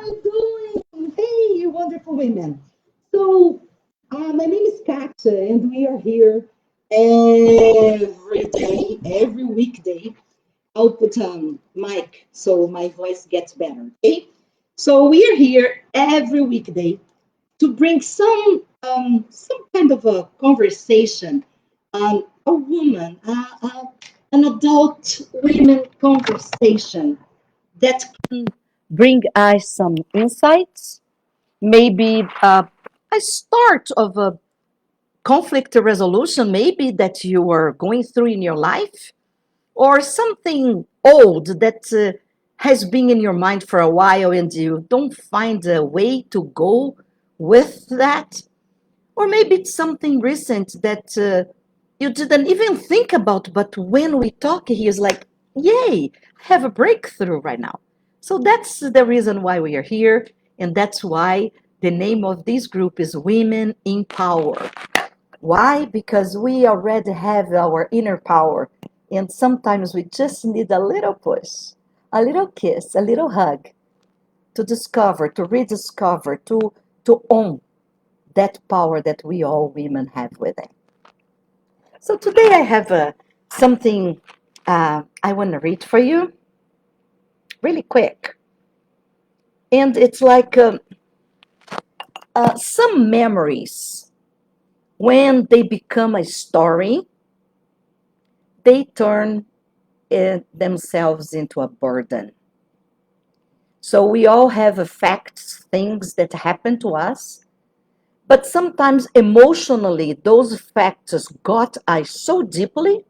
you doing? Hey, you wonderful women. So, my name is Katja, and we are here every day, every weekday. I'll put mic so my voice gets better. Okay. So we are here every weekday to bring some kind of a conversation, a woman, an adult women conversation that bring us some insights, maybe a start of a conflict resolution, maybe that you are going through in your life, or something old that has been in your mind for a while and you don't find a way to go with that. Or maybe it's something recent that you didn't even think about, but when we talk, he is like, yay, I have a breakthrough right now. So that's the reason why we are here. And that's why the name of this group is Women in Power. Why? Because we already have our inner power. And sometimes we just need a little push, a little kiss, a little hug to discover, to rediscover, to own that power that we all women have within. So today I have something I want to read for you really quick. And it's like some memories, when they become a story, they turn themselves into a burden. So we all have facts, things that happen to us, but sometimes emotionally, those facts got us so deeply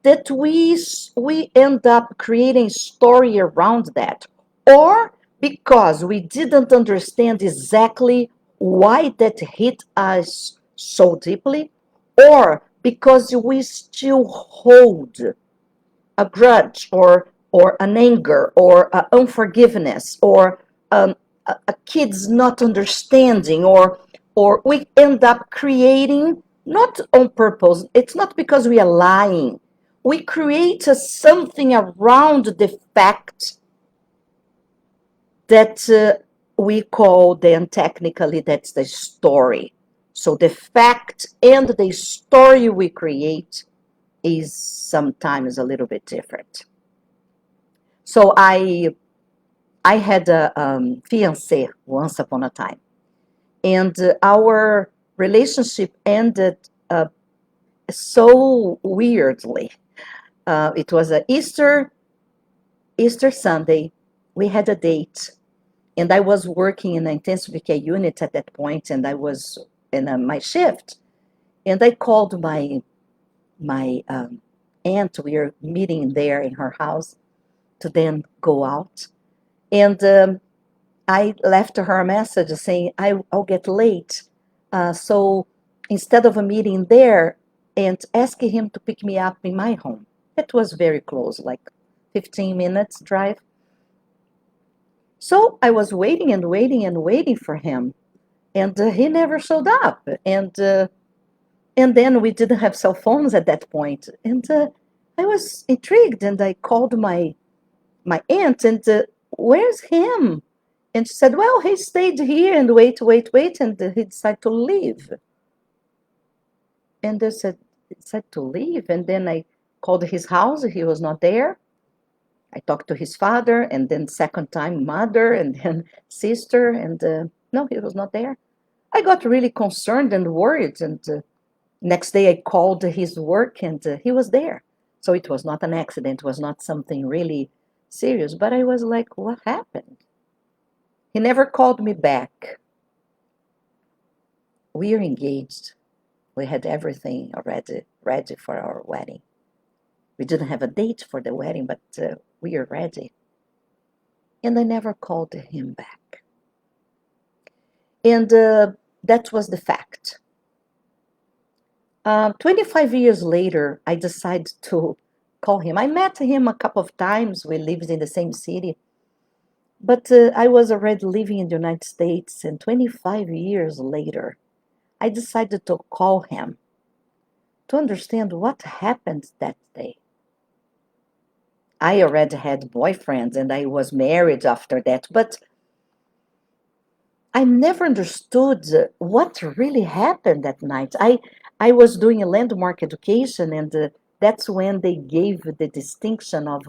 that we end up creating story around that, or because we didn't understand exactly why that hit us so deeply, or because we still hold a grudge or an anger or unforgiveness or a kid's not understanding, or we end up creating, not on purpose, it's not because we are lying, we create something around the fact that we call, then technically that's the story. So the fact and the story we create is sometimes a little bit different. So I had a fiancé once upon a time, and our relationship ended so weirdly. It was a Easter Sunday. We had a date, and I was working in an intensive care unit at that point, and I was in my shift, and I called my aunt. We were meeting there in her house to then go out, and I left her a message saying I'll get late. So instead of a meeting there, and asking him to pick me up in my home. It was very close, like 15 minutes drive. So I was waiting and waiting and waiting for him, and he never showed up. And then we didn't have cell phones at that point, and I was intrigued, and I called my aunt, and where's him? And she said, well, he stayed here and wait, and he decided to leave. And they said to leave. And then I called his house. He was not there. I talked to his father, and then second time mother, and then sister, and no, he was not there. I got really concerned and worried. And next day I called his work, and he was there. So it was not an accident. It was not something really serious. But I was like, what happened? He never called me back. We are engaged. We had everything already ready for our wedding. We didn't have a date for the wedding, but we are ready. And I never called him back. And that was the fact. 25 years later, I decided to call him. I met him a couple of times. We lived in the same city. But I was already living in the United States. And 25 years later, I decided to call him to understand what happened that day. I already had boyfriends and I was married after that, but I never understood what really happened that night. I was doing a landmark education, and that's when they gave the distinction of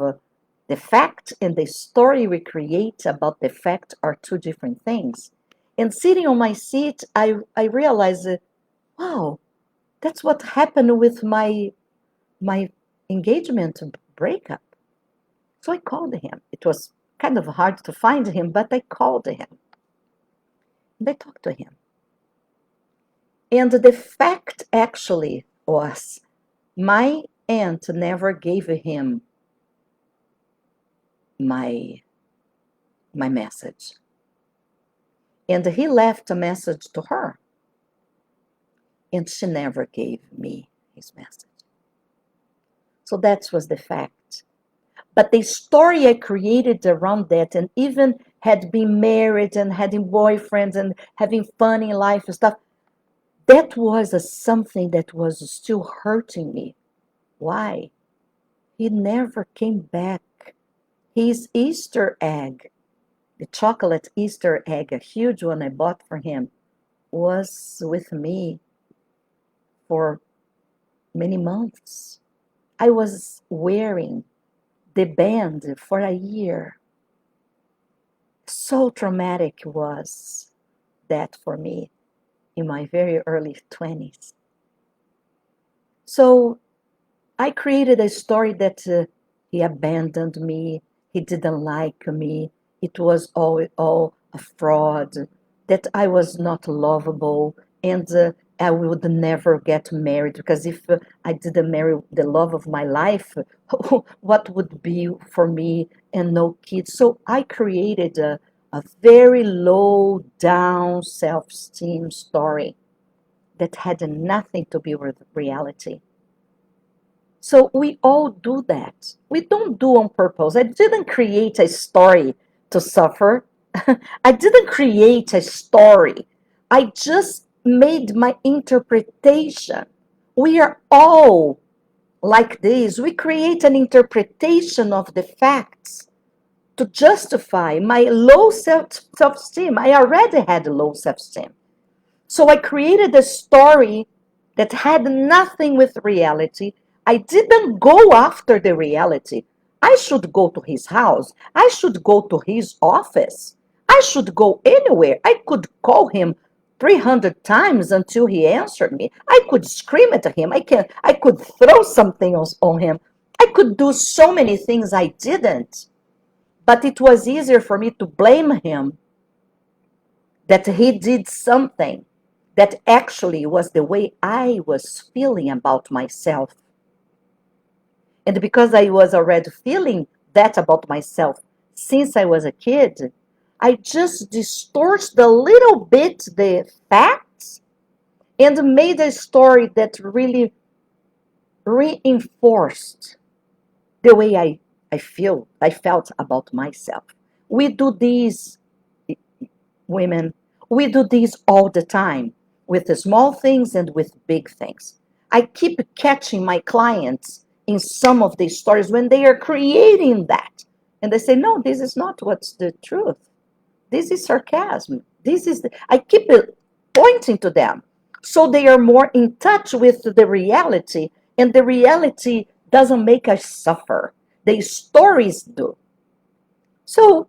the fact and the story we create about the fact are two different things. And sitting on my seat, I realized, wow, that's what happened with my engagement breakup. So I called him. It was kind of hard to find him, but I called him and I talked to him. And the fact actually was my aunt never gave him my my message. And he left a message to her, and she never gave me his message. So that was the fact. But the story I created around that, and even had been married and having boyfriends and having fun in life and stuff, that was something that was still hurting me. Why? He never came back. His Easter egg, the chocolate Easter egg, a huge one I bought for him, was with me for many months. I was wearing the band for a year. So traumatic was that for me in my very early 20s. So I created a story that he abandoned me, he didn't like me, it was all a fraud, that I was not lovable, and I would never get married because if I didn't marry the love of my life, what would be for me and no kids? So I created a very low down self esteem story that had nothing to do with reality. So we all do that. We don't do on purpose. I didn't create a story to suffer. I didn't create a story. I just made my interpretation. We are all like this. We create an interpretation of the facts to justify my low self-esteem. I already had low self-esteem. So I created a story that had nothing with reality. I didn't go after the reality. I should go to his house. I should go to his office. I should go anywhere. I could call him 300 times until he answered me. I could scream at him. I could throw something else on him. I could do so many things I didn't. But it was easier for me to blame him that he did something that actually was the way I was feeling about myself. And because I was already feeling that about myself since I was a kid, I just distorted a little bit the facts and made a story that really reinforced the way I felt about myself. We do these, women, we do this all the time with the small things and with big things. I keep catching my clients in some of these stories when they are creating that. And they say, no, this is not what's the truth. This is sarcasm. I keep pointing to them. So they are more in touch with the reality, and the reality doesn't make us suffer. The stories do. So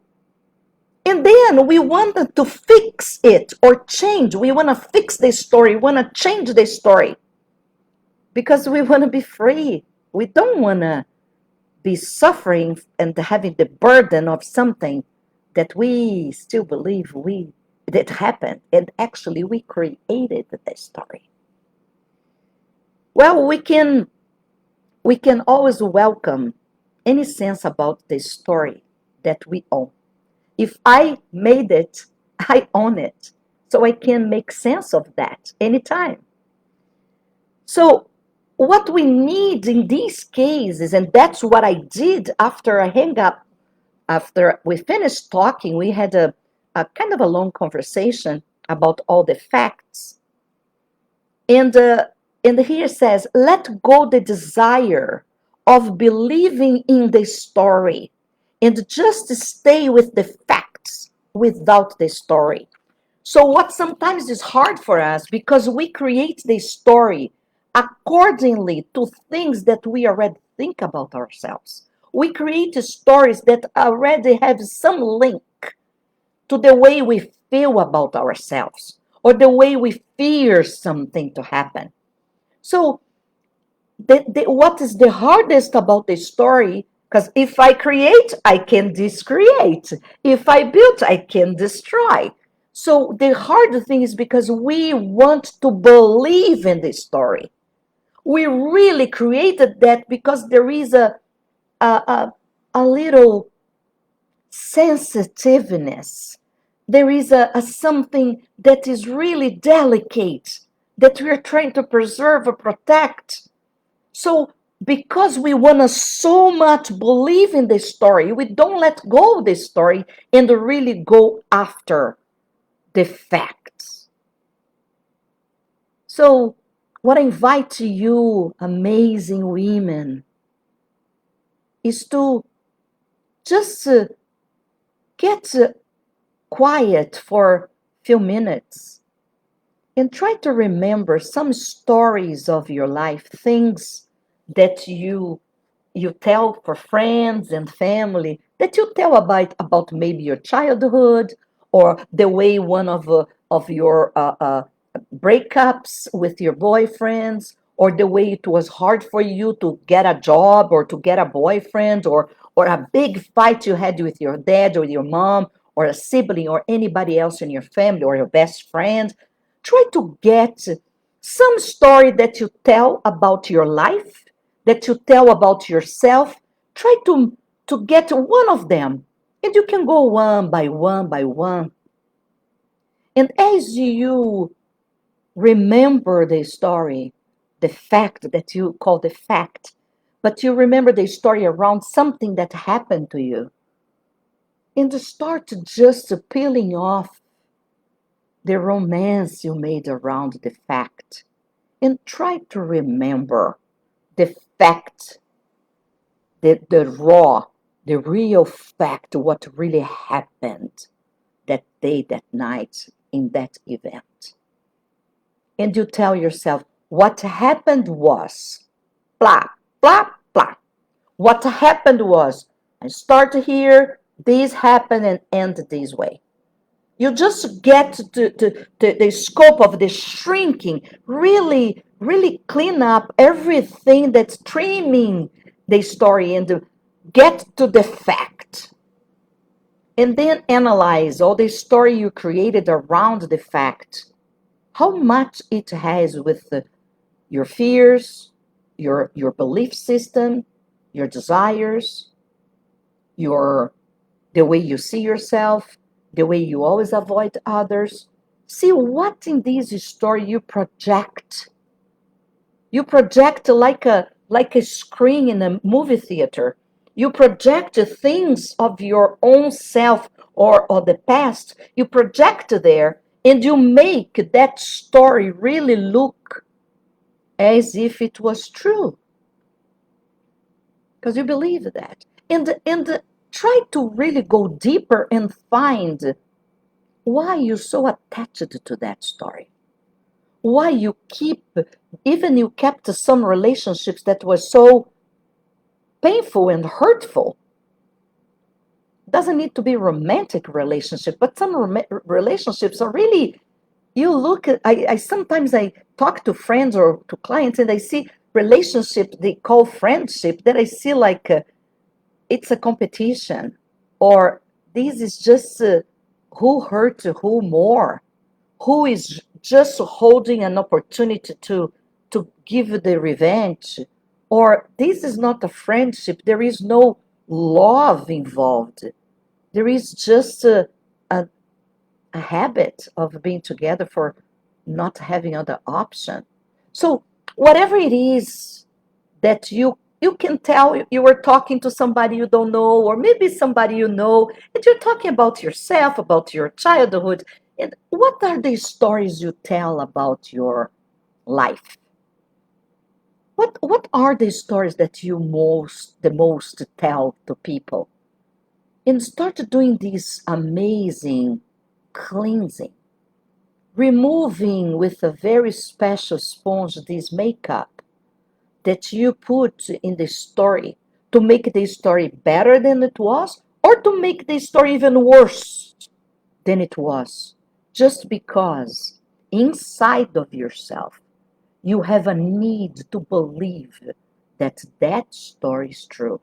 and then we want to fix it or change. We want to fix the story. We want to change the story because we want to be free. We don't want to be suffering and having the burden of something that we still believe we that happened. And actually, we created the story. Well, we can always welcome any sense about the story that we own. If I made it, I own it. So I can make sense of that anytime. So, what we need in these cases, and that's what I did after I hang up, after we finished talking, we had a kind of a long conversation about all the facts. And, uh, and here it says, let go the desire of believing in the story and just stay with the facts without the story. So what sometimes is hard for us because we create the story accordingly to things that we already think about ourselves. We create stories that already have some link to the way we feel about ourselves or the way we fear something to happen. So what is the hardest about the story? Because if I create, I can discreate. If I build, I can destroy. So the hard thing is because we want to believe in the story. We really created that because there is a, a, a little sensitiveness. There is a something that is really delicate that we are trying to preserve or protect. So, because we want to so much believe in the story, we don't let go of the story and really go after the facts. So, what I invite to you, amazing women, is to just get quiet for a few minutes and try to remember some stories of your life, things that you tell for friends and family, that you tell about maybe your childhood or the way one of your breakups with your boyfriends, or the way it was hard for you to get a job or to get a boyfriend, or a big fight you had with your dad or your mom or a sibling or anybody else in your family or your best friend. Try to get some story that you tell about your life, that you tell about yourself. Try to get one of them, and you can go one by one by one. And as you remember the story, the fact that you call the fact, but you remember the story around something that happened to you, and start just peeling off the romance you made around the fact, and try to remember the fact, the raw, the real fact, what really happened that day, that night, in that event. And you tell yourself, what happened was blah, blah, blah. What happened was, I start here, this happened and end this way. You just get to the scope of the shrinking, really, really clean up everything that's trimming the story and get to the fact. And then analyze all the story you created around the fact, how much it has with your fears, your belief system, your desires, your the way you see yourself, the way you always avoid others. See what in this story you project. You project like a screen in a movie theater. You project things of your own self or the past. You project there and you make that story really look as if it was true because you believe that. And try to really go deeper and find why you're so attached to that story. Why you keep, even you kept some relationships that were so painful and hurtful. Doesn't need to be romantic relationship, but some relationships are really, you look at, I sometimes I talk to friends or to clients and I see relationship they call friendship that I see like it's a competition, or this is just who hurt who more, who is just holding an opportunity to give the revenge, or this is not a friendship, there is no love involved, there is just a, a habit of being together for not having other option. So whatever it is that you can tell, you were talking to somebody you don't know or maybe somebody you know, and you're talking about yourself, about your childhood, and what are the stories you tell about your life? What are the stories that you the most tell to people? And start doing this amazing cleansing. removing with a very special sponge this makeup that you put in the story to make the story better than it was, or to make the story even worse than it was, just because inside of yourself you have a need to believe that that story is true.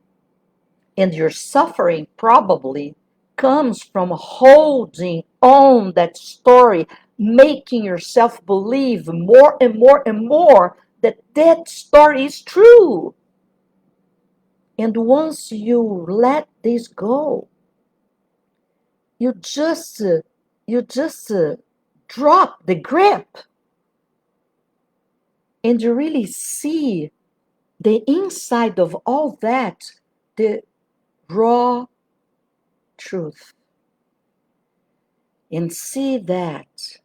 And your suffering probably comes from holding on that story, making yourself believe more and more and more that that story is true. And once you let this go, you just drop the grip, and you really see the inside of all that, the raw truth, and see that.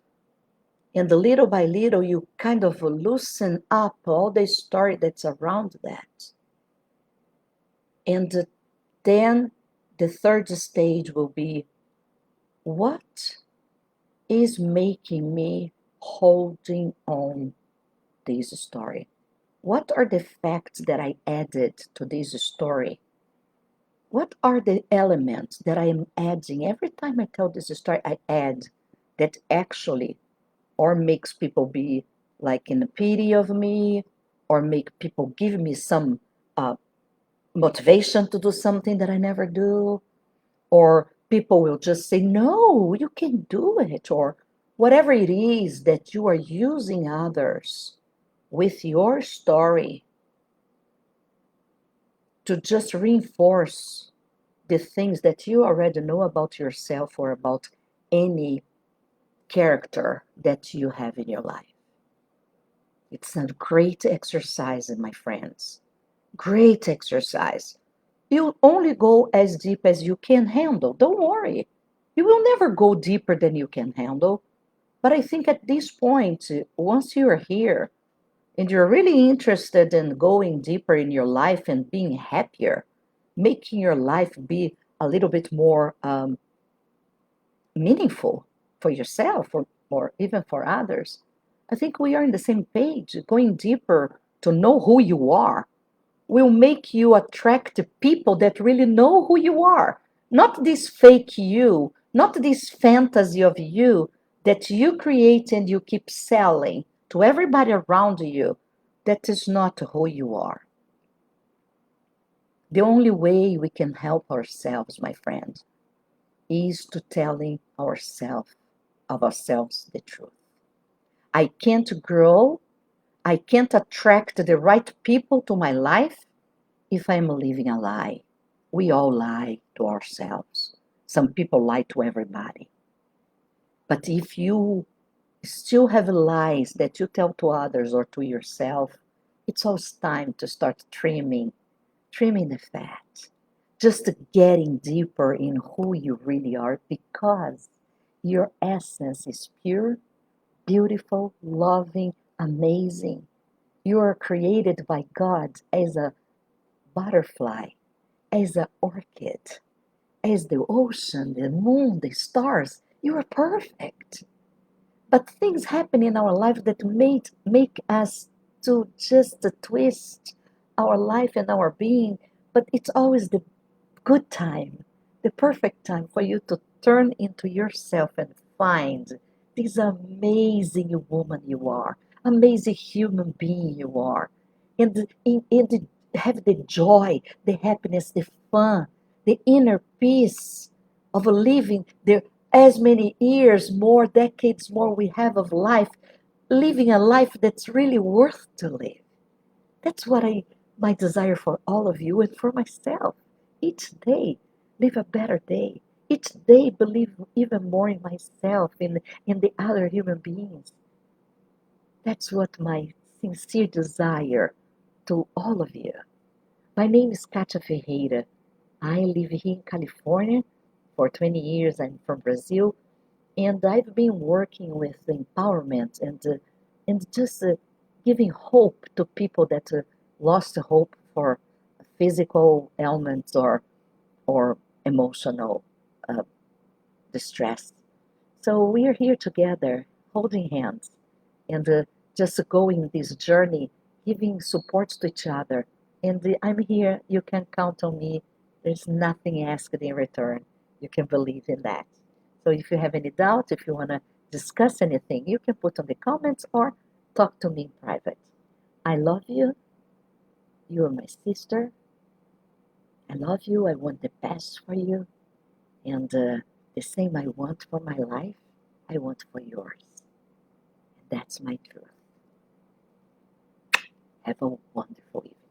And little by little, you kind of loosen up all the story that's around that. And then the third stage will be, what is making me holding on this story? What are the facts that I added to this story? What are the elements that I am adding? Every time I tell this story, I add that actually or makes people be like in pity of me, or make people give me some uh, motivation to do something that I never do, or people will just say, no, you can do it, or whatever it is that you are using others with your story to just reinforce the things that you already know about yourself or about any character that you have in your life. It's a great exercise, my friends. Great exercise. You only go as deep as you can handle. Don't worry. You will never go deeper than you can handle. But I think at this point, once you are here and you're really interested in going deeper in your life and being happier, making your life be a little bit more meaningful for yourself or even for others, I think we are in the same page. Going deeper to know who you are will make you attract people that really know who you are. Not this fake you, not this fantasy of you that you create and you keep selling to everybody around you. That is not who you are. The only way we can help ourselves, my friend, is to telling ourselves of ourselves the truth. I can't grow, I can't attract the right people to my life if I'm living a lie. We all lie to ourselves. Some people lie to everybody. But if you still have lies that you tell to others or to yourself, it's always time to start trimming the fat, just getting deeper in who you really are, because your essence is pure, beautiful, loving, amazing. You are created by God as a butterfly, as an orchid, as the ocean, the moon, the stars. You are perfect. But things happen in our life that make us to just twist our life and our being. But it's always the good time, the perfect time for you to turn into yourself and find this amazing woman you are, amazing human being you are, and have the joy, the happiness, the fun, the inner peace of living the as many years, more decades, more we have of life, living a life that's really worth to live. That's what my desire for all of you and for myself. Each day, live a better day. Each day, believe even more in myself, in the other human beings. That's what my sincere desire to all of you. My name is Katia Ferreira. I live here in California for 20 years. I'm from Brazil, and I've been working with empowerment and just giving hope to people that lost hope for physical ailments or emotional uh, distress. So we are here together, holding hands and just going this journey, giving support to each other. And I'm here. You can count on me. There's nothing asked in return. You can believe in that. So if you have any doubt, if you want to discuss anything, you can put on the comments or talk to me in private. I love you. You are my sister. I love you. I want the best for you. And the same I want for my life, I want for yours. And that's my truth. Have a wonderful evening.